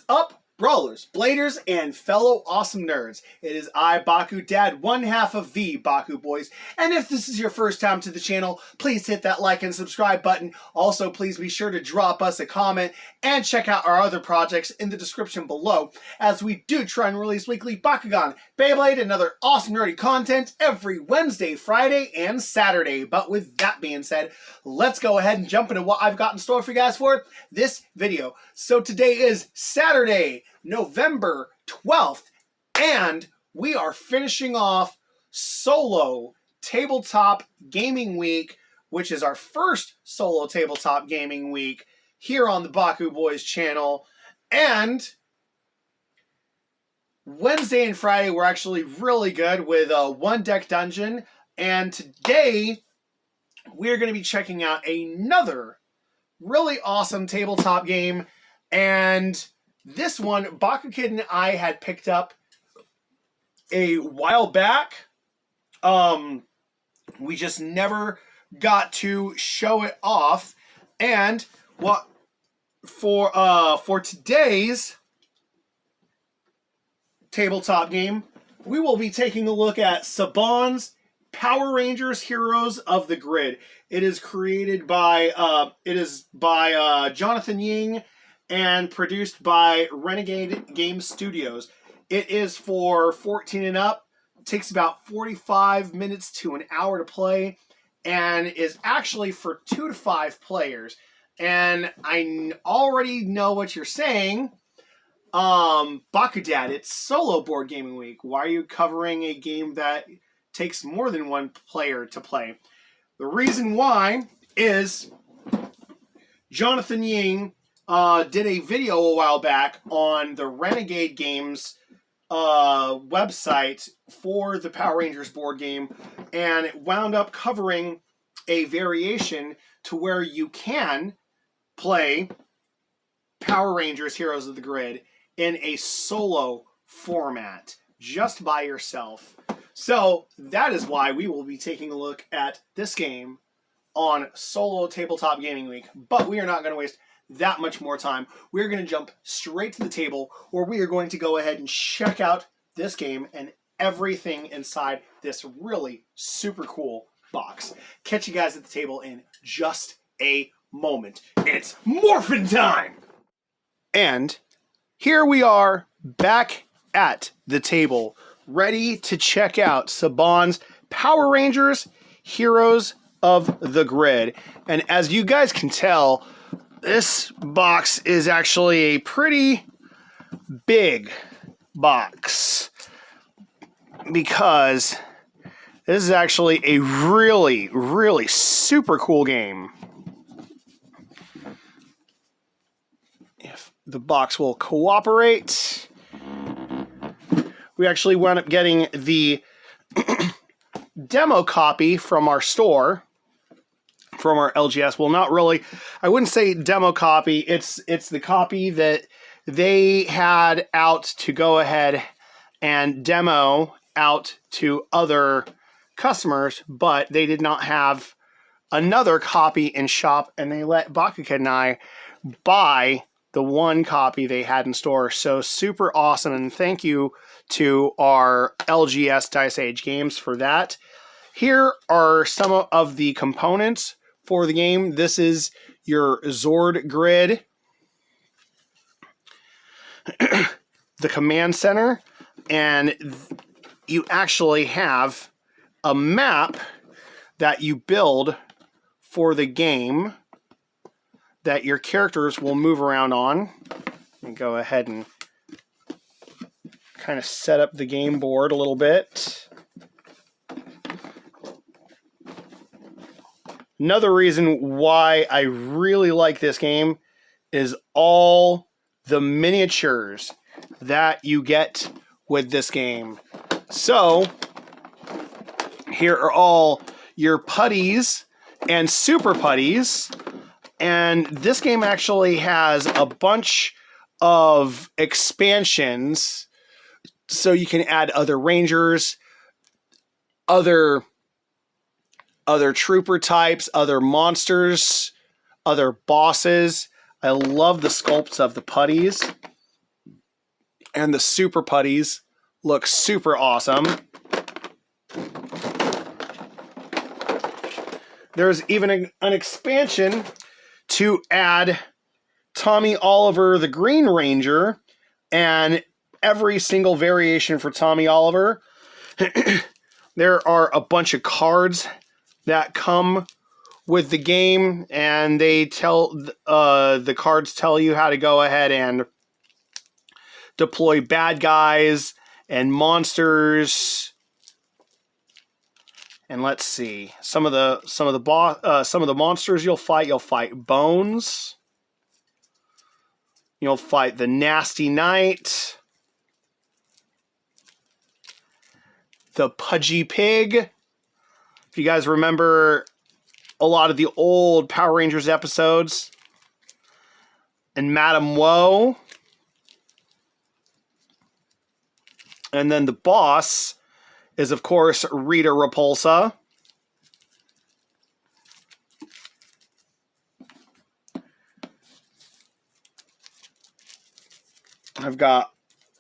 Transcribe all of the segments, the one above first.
up, brawlers, bladers, and fellow awesome nerds? It is I, Baku Dad, one half of the Baku Boys, and if this is your first time to the channel, please hit that like and subscribe button. Also, please be sure to drop us a comment and check out our other projects in the description below, as we do try and release weekly Bakugan, Beyblade, and other awesome nerdy content every Wednesday, Friday, and Saturday. But with that being said, let's go ahead and jump into what I've got in store for you guys for this video. So today is Saturday, November 12th, and we are finishing off Solo Tabletop Gaming Week, which is our first Solo Tabletop Gaming Week here on the Baku Boys channel. And Wednesday and Friday were actually really good with a one deck dungeon, and today we're going to be checking out another really awesome tabletop game. And this one, Baku Kid and I had picked up a while back. We just never got to show it off. And what for today's tabletop game, we will be taking a look at Saban's Power Rangers Heroes of the Grid. It is created by Jonathan Ying and produced by Renegade Game Studios. It is for 14 and up. It takes about 45 minutes to an hour to play, and is actually for 2 to 5 players. And I already know what you're saying. Baku Dad, it's Solo Board Gaming Week. Why are you covering a game that takes more than one player to play? The reason why is Jonathan Ying did a video a while back on the Renegade Games website for the Power Rangers board game, and it wound up covering a variation to where you can play Power Rangers Heroes of the Grid in a solo format, just by yourself. So that is why we will be taking a look at this game on Solo Tabletop Gaming Week. But we are not going to waste that much more time. We're going to jump straight to the table, where we are going to go ahead and check out this game and everything inside this really super cool box. Catch you guys at the table in just a moment. It's morphin' time! And here we are back at the table, ready to check out Saban's Power Rangers Heroes of the Grid. And as you guys can tell, this box is actually a pretty big box, because this is actually a really, really super cool game. If the box will cooperate, we actually wound up getting the demo copy from our store, from our LGS. Well, not really. I wouldn't say demo copy. It's the copy that they had out to go ahead and demo out to other customers, but they did not have another copy in shop, and they let Baku Kid and I buy the one copy they had in store. So super awesome, and thank you to our LGS Dice Age Games for that. Here are some of the components for the game. This is your Zord grid, the command center, and you actually have a map that you build for the game that your characters will move around on. Let me go ahead and kind of set up the game board a little bit. Another reason why I really like this game is all the miniatures that you get with this game. So here are all your putties and super putties. And this game actually has a bunch of expansions, so you can add other rangers, other trooper types, other monsters, other bosses. I love the sculpts of the putties. And the Super Putties look super awesome. There's even an expansion to add Tommy Oliver, the Green Ranger, and every single variation for Tommy Oliver. There are a bunch of cards that come with the game, and they tell the cards tell you how to go ahead and deploy bad guys and monsters. And let's see, some of the monsters you'll fight Bones. You'll fight the Nasty Knight, the Pudgy Pig. If you guys remember a lot of the old Power Rangers episodes, and Madame Woe. And then the boss is, of course, Rita Repulsa. I've got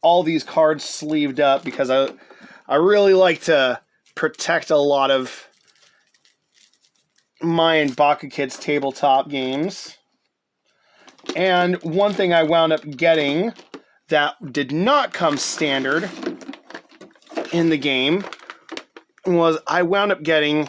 all these cards sleeved up because I really like to protect a lot of my and Bakukids tabletop games. And one thing I wound up getting that did not come standard in the game was I wound up getting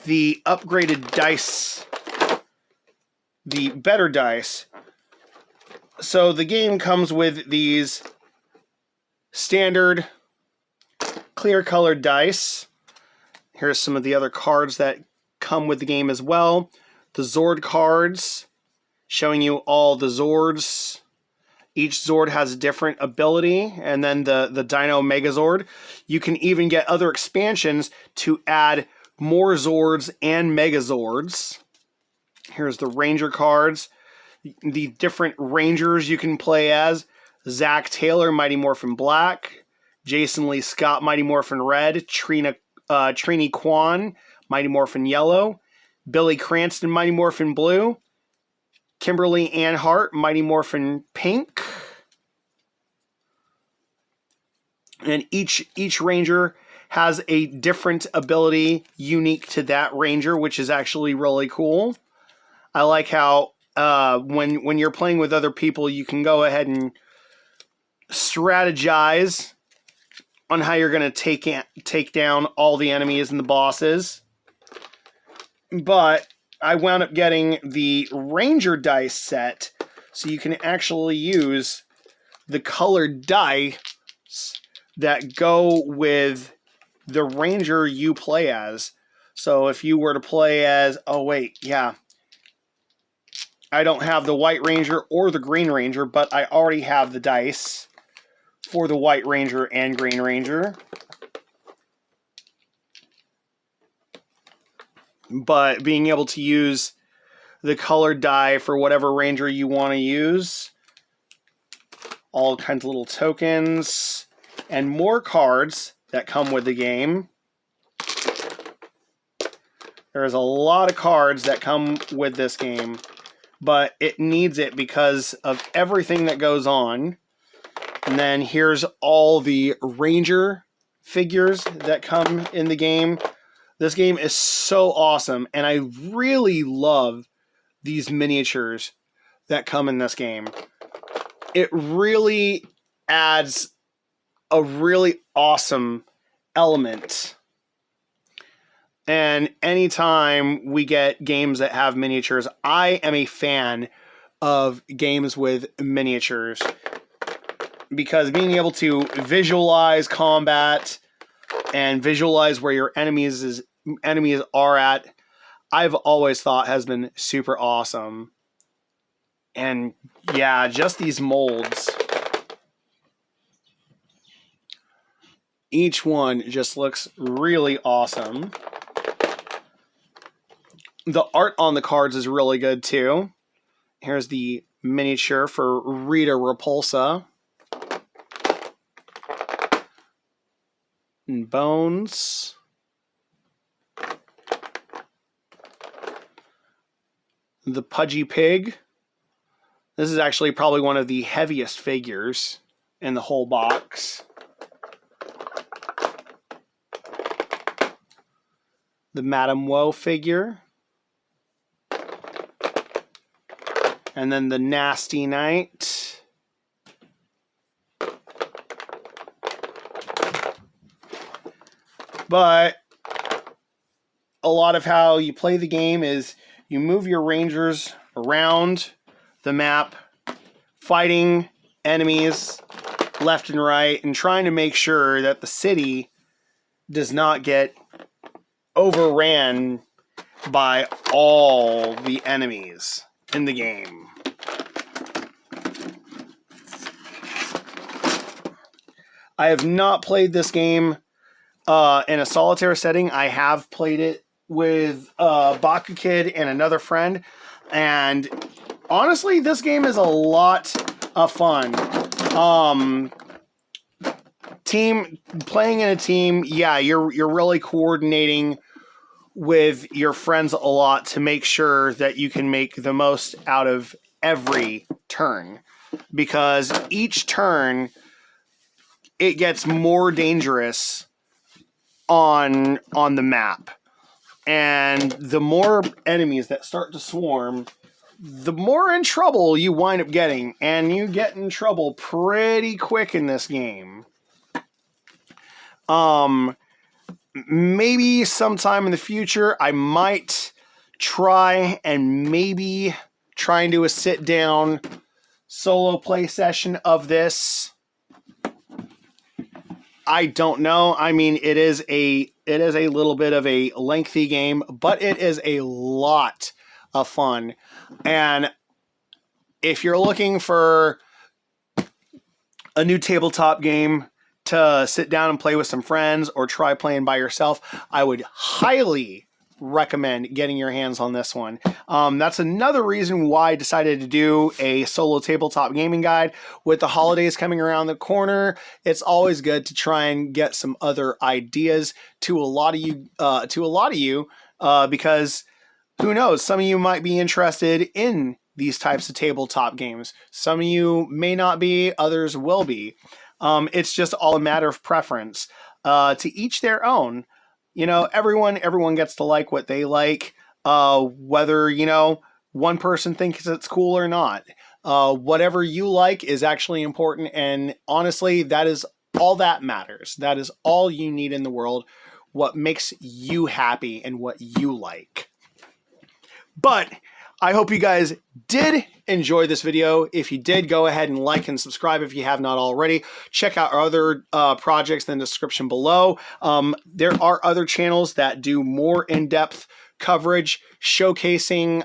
the upgraded dice, the better dice. So the game comes with these standard clear colored dice. Here's some of the other cards that come with the game as well. The Zord cards, showing you all the Zords. Each Zord has a different ability, and then the Dino Megazord. You can even get other expansions to add more Zords and Megazords. Here's the Ranger cards. The different Rangers you can play as. Zach Taylor, Mighty Morphin Black. Jason Lee Scott, Mighty Morphin Red. Trini Kwan, Mighty Morphin Yellow. Billy Cranston, Mighty Morphin Blue. Kimberly Ann Hart, Mighty Morphin Pink. And each Ranger has a different ability unique to that Ranger, which is actually really cool. I like how when you're playing with other people, you can go ahead and strategize on how you're going to take down all the enemies and the bosses. But I wound up getting the Ranger dice set, so you can actually use the colored dice that go with the Ranger you play as. So if you were to play as, I don't have the White Ranger or the Green Ranger, but I already have the dice for the White Ranger and Green Ranger. But being able to use the colored die for whatever Ranger you want to use. All kinds of little tokens. And more cards that come with the game. There's a lot of cards that come with this game. But it needs it because of everything that goes on. And then here's all the Ranger figures that come in the game. This game is so awesome, and I really love these miniatures that come in this game. It really adds a really awesome element. And anytime we get games that have miniatures, I am a fan of games with miniatures. Because being able to visualize combat and visualize where your enemies are at, I've always thought has been super awesome. And yeah, just these molds. Each one just looks really awesome. The art on the cards is really good too. Here's the miniature for Rita Repulsa. And Bones. The Pudgy Pig. This is actually probably one of the heaviest figures in the whole box. The Madame Woe figure. And then the Nasty Knight. But a lot of how you play the game is you move your Rangers around the map, fighting enemies left and right, and trying to make sure that the city does not get overran by all the enemies in the game. I have not played this game in a solitaire setting. I have played it with Baku Kid and another friend, and honestly, this game is a lot of fun. Playing in a team, yeah, you're really coordinating with your friends a lot to make sure that you can make the most out of every turn, because each turn it gets more dangerous on the map, and the more enemies that start to swarm, the more in trouble you wind up getting, and you get in trouble pretty quick in this game. Maybe sometime in the future I might try and do a sit down solo play session of this. I don't know. I mean, it is a little bit of a lengthy game, but it is a lot of fun. And if you're looking for a new tabletop game to sit down and play with some friends or try playing by yourself, I would highly recommend getting your hands on this one. That's another reason why I decided to do a solo tabletop gaming guide. With the holidays coming around the corner, it's always good to try and get some other ideas to a lot of you, because who knows, some of you might be interested in these types of tabletop games. Some of you may not be, others will be. It's just all a matter of preference. To each their own. You know, everyone gets to like what they like, whether, you know, one person thinks it's cool or not. Whatever you like is actually important, and honestly, that is all that matters. That is all you need in the world, what makes you happy and what you like. But I hope you guys did enjoy this video. If you did, go ahead and like and subscribe if you have not already. Check out our other projects in the description below. There are other channels that do more in-depth coverage, showcasing,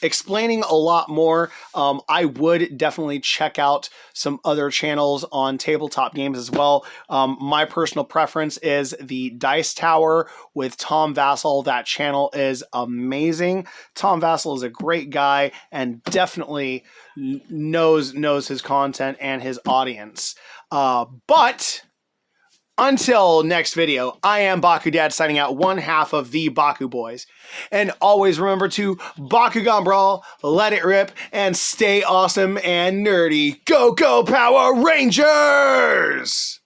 explaining a lot more. I would definitely check out some other channels on tabletop games as well. My personal preference is the Dice Tower with Tom Vasel. That channel is amazing. Tom Vasel is a great guy and definitely knows his content and his audience. But until next video, I am Baku Dad signing out, one half of the Baku Boys. And always remember to Bakugan Brawl, let it rip, and stay awesome and nerdy. Go, go, Power Rangers!